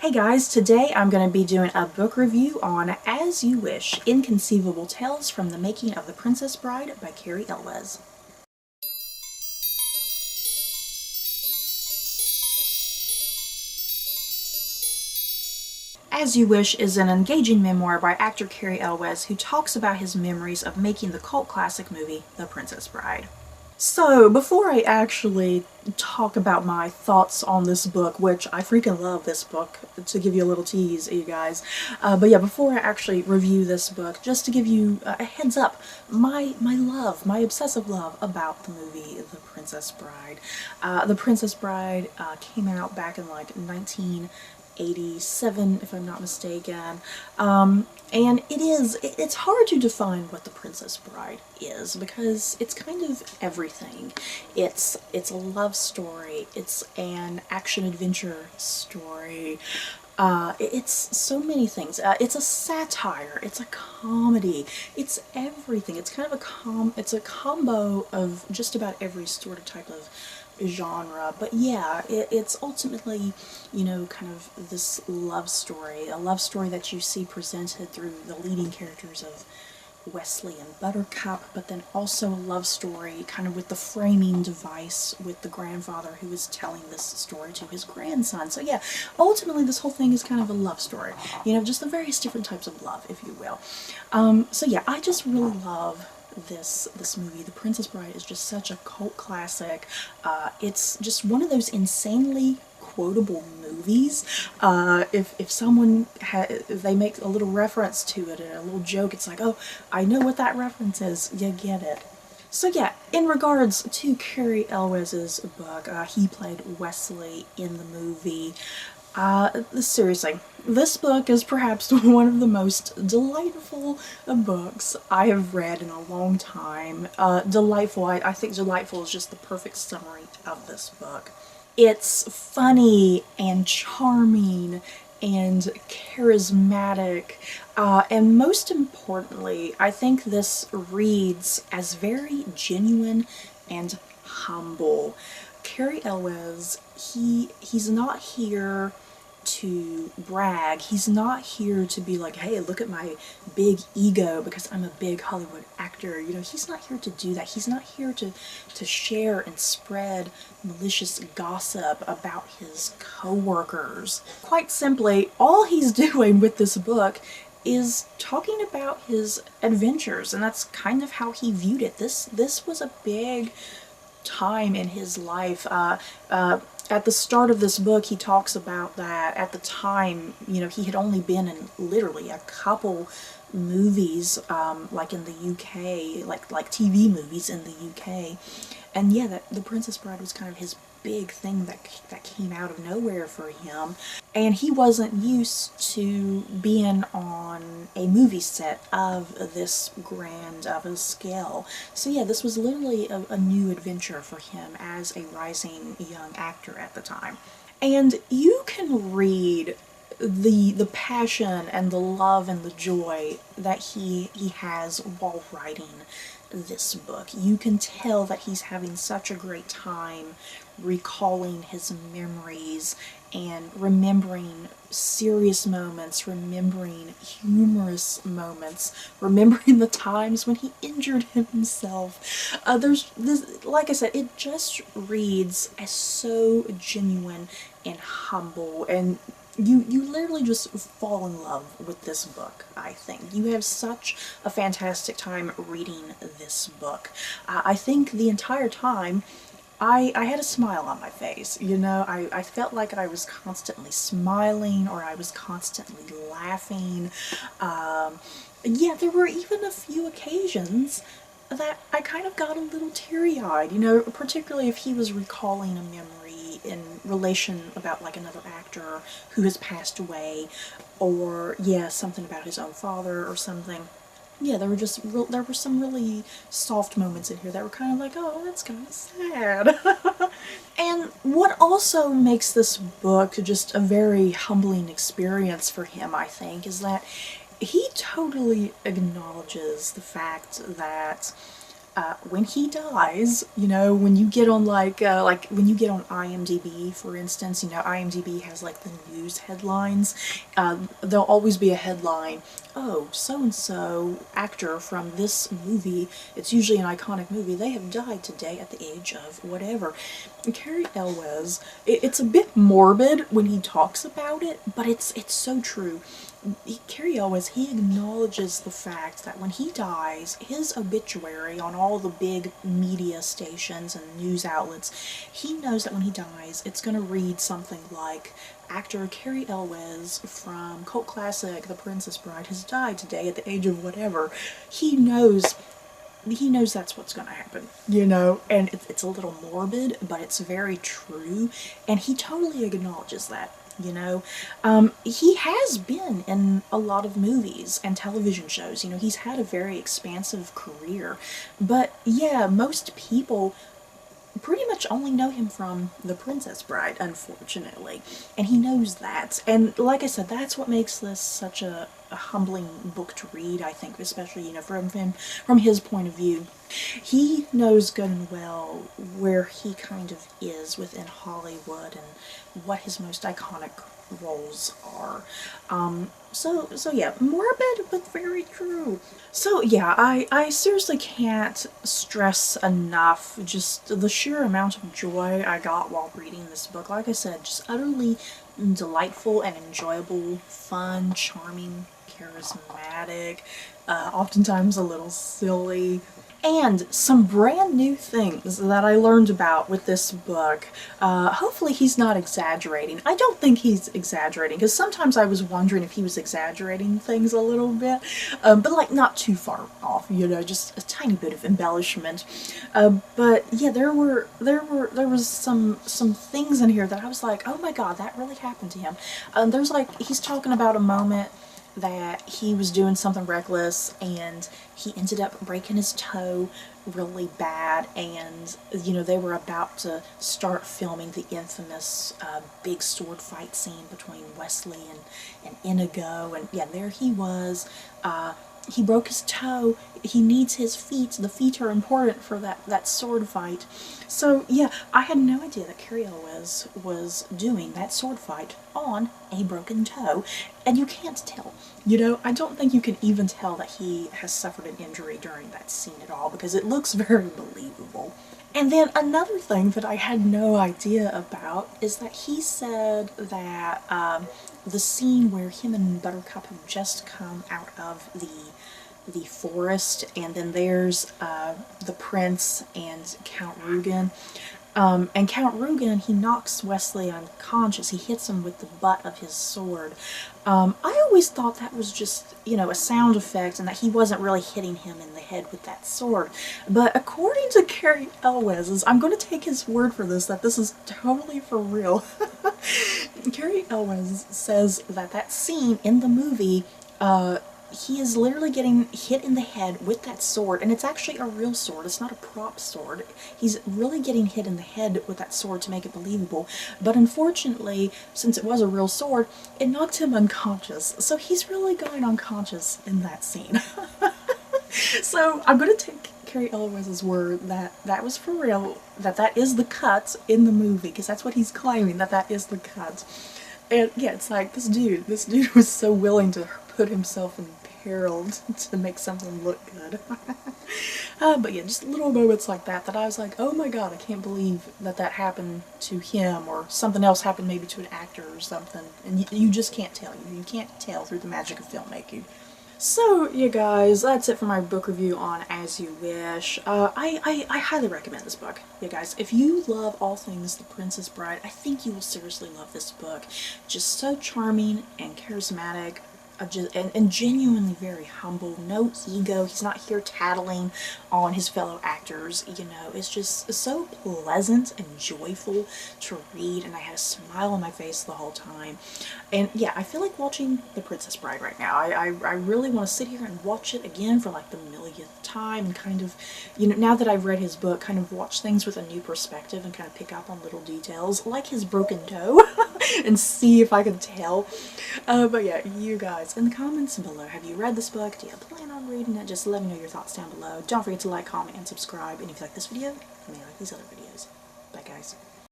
Hey guys, today I'm going to be doing a book review on As You Wish, Inconceivable Tales from the Making of the Princess Bride by Cary Elwes. As You Wish is an engaging memoir by actor Cary Elwes who talks about his memories of making the cult classic movie, The Princess Bride. So, before I actually talk about my thoughts on this book, which I freaking love this book, to give you a little tease, you guys, but yeah, before I actually review this book, just to give you a heads up, my obsessive love about the movie The Princess Bride. The Princess Bride came out back in like 1987, if I'm not mistaken. And it's hard to define what The Princess Bride is because it's kind of everything. It's a love story, it's an action-adventure story, it's so many things. It's a satire, it's a comedy, it's everything. It's kind of it's a combo of just about every sort of type of genre, but yeah, it's ultimately, you know, kind of this love story, a love story that you see presented through the leading characters of Wesley and Buttercup, but then also a love story kind of with the framing device with the grandfather who is telling this story to his grandson. So yeah, ultimately this whole thing is kind of a love story, you know, just the various different types of love, if you will. So yeah, I just really love this movie. The Princess Bride is just such a cult classic. It's just one of those insanely quotable movies. If someone if they make a little reference to it and a little joke, it's like, oh, I know what that reference is. You get it. So yeah, in regards to Cary Elwes' book, he played Wesley in the movie. Seriously, this book is perhaps one of the most delightful books I have read in a long time. Delightful, I think delightful is just the perfect summary of this book. It's funny and charming and charismatic, and most importantly, I think this reads as very genuine and humble. Cary Elwes, he's not here to brag. He's not here to be like, hey, look at my big ego because I'm a big Hollywood actor. You know, he's not here to do that. He's not here to share and spread malicious gossip about his co-workers. Quite simply, all he's doing with this book is talking about his adventures, and that's kind of how he viewed it. This was a big time in his life. At the start of this book, he talks about that at the time, you know, he had only been in literally a couple movies, like in the UK, like TV movies in the UK, and yeah, that The Princess Bride was kind of his big thing that came out of nowhere for him, and he wasn't used to being on a movie set of this grand of a scale. So yeah, this was literally a new adventure for him as a rising young actor at the time. And you can read the passion and the love and the joy that he has while writing this book. You can tell that he's having such a great time recalling his memories and remembering serious moments, remembering humorous moments, remembering the times when he injured himself. There's this, like I said, it just reads as so genuine and humble, and you literally just fall in love with this book, I think. You have such a fantastic time reading this book. I think the entire time I had a smile on my face, you know. I felt like I was constantly smiling or I was constantly laughing. Yeah, there were even a few occasions that I kind of got a little teary-eyed, you know, particularly if he was recalling a memory in relation about like another actor who has passed away, or yeah, something about his own father or something. Yeah, there were some really soft moments in here that were kind of like, oh, that's kind of sad. And what also makes this book just a very humbling experience for him, I think, is that he totally acknowledges the fact that when he dies, you know, when you get on like when you get on IMDb, for instance, you know, IMDb has like the news headlines. There'll always be a headline, oh, so-and-so actor from this movie, it's usually an iconic movie, they have died today at the age of whatever. And Cary Elwes, it's a bit morbid when he talks about it, but it's so true. Cary Elwes, he acknowledges the fact that when he dies, his obituary on all the big media stations and news outlets, he knows that when he dies, it's going to read something like, actor Cary Elwes from cult classic The Princess Bride has died today at the age of whatever. He knows that's what's going to happen, you know, and it's a little morbid, but it's very true, and he totally acknowledges that. You know, he has been in a lot of movies and television shows. You know, he's had a very expansive career. But yeah, most people pretty much only know him from The Princess Bride, unfortunately. And he knows that. And like I said, that's what makes this such a humbling book to read, I think, especially, you know, from his point of view. He knows good and well where he kind of is within Hollywood and what his most iconic roles are. So yeah, morbid but very true. So yeah, I seriously can't stress enough just the sheer amount of joy I got while reading this book. Like I said, just utterly delightful and enjoyable, fun, charming, charismatic, oftentimes a little silly. And some brand new things that I learned about with this book. Hopefully he's not exaggerating. I don't think he's exaggerating, because sometimes I was wondering if he was exaggerating things a little bit, but like not too far off, you know, just a tiny bit of embellishment. But yeah, there was some things in here that I was like, oh my god, that really happened to him. There's like, he's talking about a moment that he was doing something reckless and he ended up breaking his toe really bad, and you know, they were about to start filming the infamous big sword fight scene between Wesley and Inigo, and yeah, there he was. He broke his toe, he needs his feet, the feet are important for that sword fight. So yeah, I had no idea that Cary Elwes was doing that sword fight on a broken toe, and you can't tell. You know, I don't think you can even tell that he has suffered an injury during that scene at all, because it looks very believable. And then another thing that I had no idea about is that he said that the scene where him and Buttercup have just come out of the forest, and then there's the prince and Count Rugen. And Count Rugen, he knocks Wesley unconscious. He hits him with the butt of his sword. I always thought that was just, you know, a sound effect and that he wasn't really hitting him in the head with that sword. But according to Cary Elwes, I'm going to take his word for this, that this is totally for real. Cary Elwes says that that scene in the movie, he is literally getting hit in the head with that sword, and it's actually a real sword, it's not a prop sword. He's really getting hit in the head with that sword to make it believable, but unfortunately, since it was a real sword, it knocked him unconscious, so he's really going unconscious in that scene. So I'm going to take Cary Elwes' word that that was for real, that that is the cut in the movie, because that's what he's claiming, that that is the cut. And yeah, it's like, this dude was so willing to put himself in peril to make something look good. But yeah, just little moments like that I was like, oh my god, I can't believe that that happened to him, or something else happened maybe to an actor or something. And you just can't tell. You can't tell through the magic of filmmaking. So, you guys, that's it for my book review on As You Wish. I highly recommend this book, you guys. If you love all things The Princess Bride, I think you will seriously love this book. Just so charming and charismatic, and genuinely very humble, no ego. He's not here tattling on his fellow actors, you know. It's just so pleasant and joyful to read, and I had a smile on my face the whole time. And yeah, I feel like watching The Princess Bride right now. I really want to sit here and watch it again for like the millionth time, and kind of, you know, now that I've read his book, kind of watch things with a new perspective and kind of pick up on little details, like his broken toe. and see if I can tell. But yeah, you guys, in the comments below, have you read this book? Do you plan on reading it? Just let me know your thoughts down below. Don't forget to like, comment, and subscribe. And if you like this video, you may like these other videos. Bye guys.